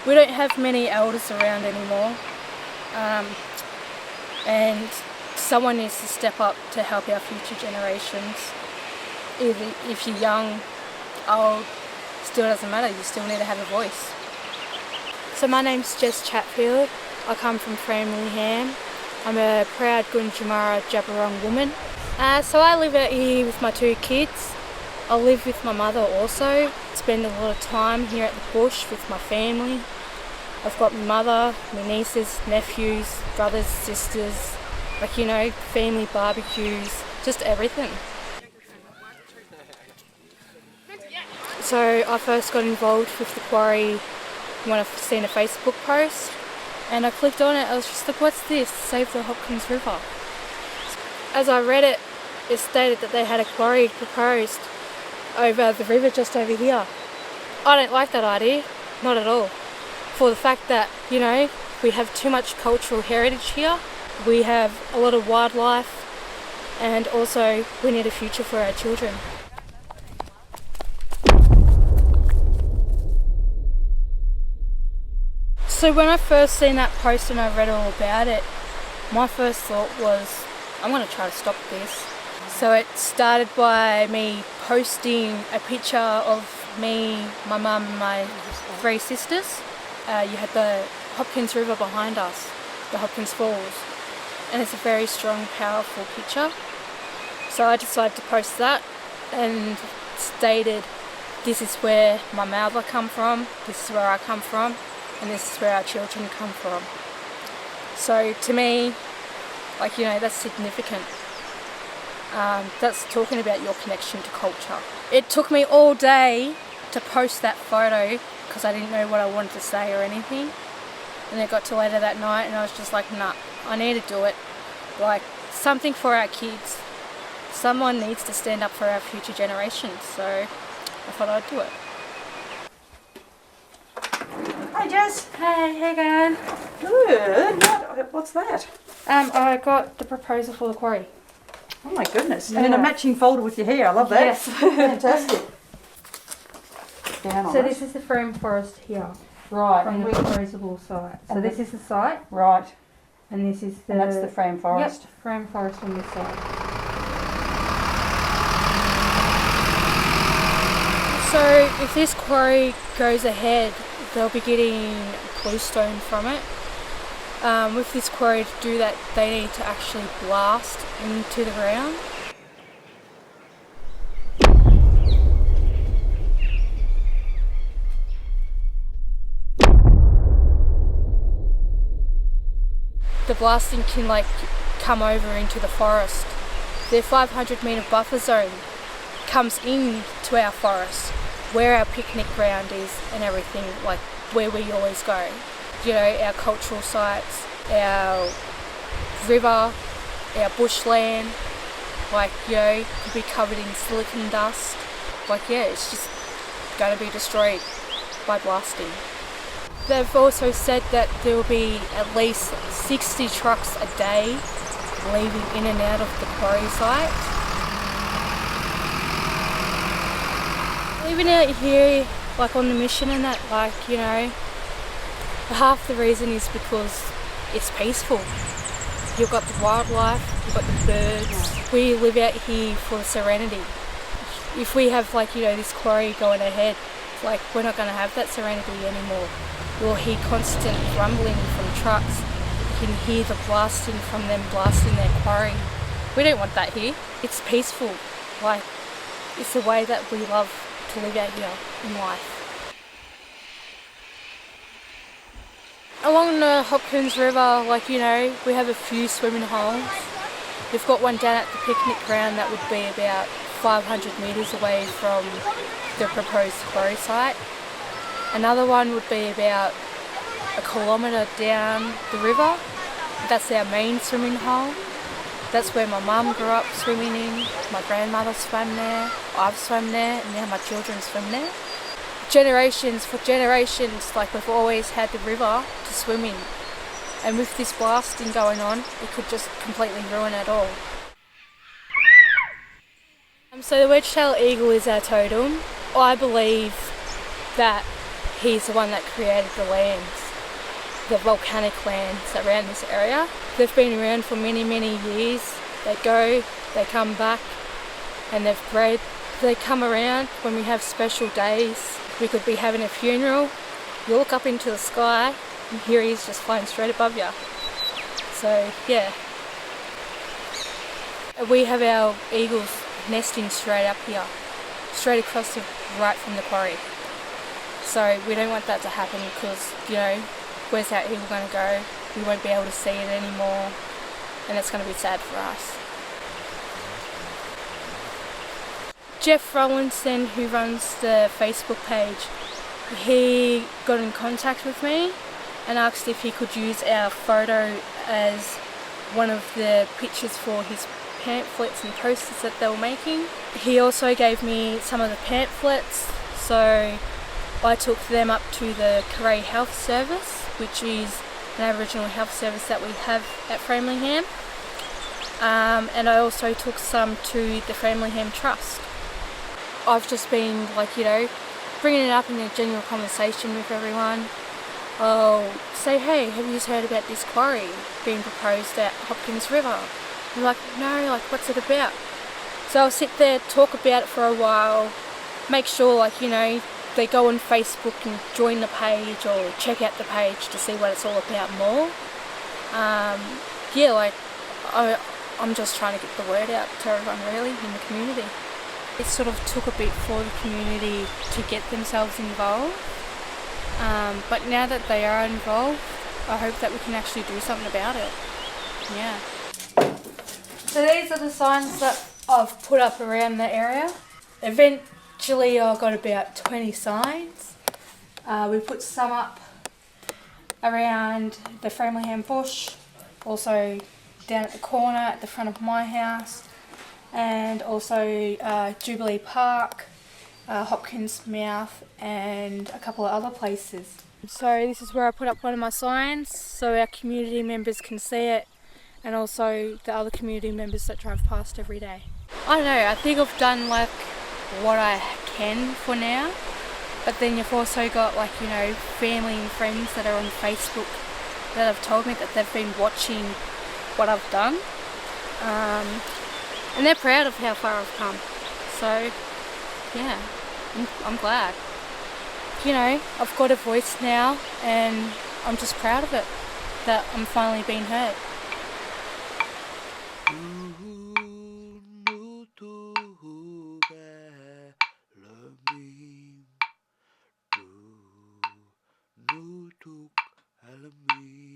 We don't have many elders around anymore, and someone needs to step up to help our future generations. Either if you're young, old, still doesn't matter, you still need to have a voice. So my name's Jess Chatfield. I come from Framlingham. I'm a proud Gunditjmara Jabberong woman. So I live out here with my 2 kids. I live with my mother also. Spend a lot of time here at the bush with my family. I've got my mother, my nieces, nephews, brothers, sisters, family barbecues, just everything. So I first got involved with the quarry when I've seen a Facebook post, and I clicked on it. I was just like, what's this? Save the Hopkins River. As I read it, it stated that they had a quarry proposed over the river just over here. I don't like that idea, not at all. For the fact that, we have too much cultural heritage here, we have a lot of wildlife, and also we need a future for our children. So when I first seen that post and I read all about it, my first thought was, I'm going to try to stop this. So it started by me posting a picture of me, my mum and my 3 sisters. You had the Hopkins River behind us, the Hopkins Falls, and it's a very strong, powerful picture. So I decided to post that and stated, this is where my mother come from, this is where I come from, and this is where our children come from. So to me, that's significant. That's talking about your connection to culture. It took me all day to post that photo because I didn't know what I wanted to say or anything. And it got to later that night and I was just like, nah, I need to do it. Something for our kids. Someone needs to stand up for our future generations. So I thought I'd do it. Hey Jess. Hey, how you going? Good. What's that? I got the proposal for the quarry. Oh my goodness. Yeah. And in a matching folder with your hair. I love that. Yes. Fantastic. Down on So it. this is the frame forest here. Right. From the proposable site. So this is the site. Right. And this is the... And that's the frame forest. Yep, frame forest on this side. So if this quarry goes ahead, they'll be getting bluestone from it. With this quarry to do that, they need to actually blast into the ground. The blasting can come over into the forest. Their 500-metre buffer zone comes in to our forest, where our picnic ground is and everything, where we always go. Our cultural sites, our river, our bushland, could be covered in silicon dust. It's just going to be destroyed by blasting. They've also said that there will be at least 60 trucks a day leaving in and out of the quarry site. Living out here, on the mission and that, half the reason is because it's peaceful. You've got the wildlife, you've got the birds. We live out here for the serenity. If we have this quarry going ahead, we're not going to have that serenity anymore. We'll hear constant rumbling from trucks. You can hear the blasting from them blasting their quarry. We don't want that here. It's peaceful. It's the way that we love to live out here in life. Along the Hopkins River, we have a few swimming holes. We've got one down at the picnic ground that would be about 500 metres away from the proposed quarry site. Another one would be about 1 kilometre down the river. That's our main swimming hole. That's where my mum grew up swimming in, my grandmother swam there, I've swum there, and now my children swim there. Generations for generations, like we've always had the river to swim in. And with this blasting going on, it could just completely ruin it all. So the wedge-tailed eagle is our totem. I believe that he's the one that created the lands, the volcanic lands around this area. They've been around for many, many years. They go, they come back, and they've bred. They come around when we have special days. We could be having a funeral. You look up into the sky, and here he is just flying straight above you. So, yeah. We have our eagles nesting straight up here, straight across right from the quarry. So we don't want that to happen because, you know, where's our eagle going to go? We won't be able to see it anymore, and it's going to be sad for us. Jeff Framlingham, who runs the Facebook page, he got in contact with me and asked if he could use our photo as one of the pictures for his pamphlets and posters that they were making. He also gave me some of the pamphlets, so I took them up to the Terrier Health Service, which is an Aboriginal health service that we have at Framlingham, and I also took some to the Framlingham Trust. I've just been, like, you know, bringing it up in a general conversation with everyone. I'll say, hey, have you just heard about this quarry being proposed at Hopkins River? They're like, no, like, what's it about? So I'll sit there, talk about it for a while, make sure, like, you know, they go on Facebook and join the page or check out the page to see what it's all about more. Yeah, like, I'm just trying to get the word out to everyone really in the community. It sort of took a bit for the community to get themselves involved, but now that they are involved, I hope that we can actually do something about it. Yeah. So these are the signs that I've put up around the area. Eventually I got about 20 signs. We put some up around the Framlingham bush, also down at the corner at the front of my house, and also Jubilee Park, Hopkins Mouth, and a couple of other places. So this is where I put up one of my signs so our community members can see it, and also the other community members that drive past every day. I don't know, I think I've done like what I can for now, but then you've also got, like, you know, family and friends that are on Facebook that have told me that they've been watching what I've done, and they're proud of how far I've come. So yeah, I'm glad. You know, I've got a voice now and I'm just proud of it, that I'm finally being heard. Nutuk alami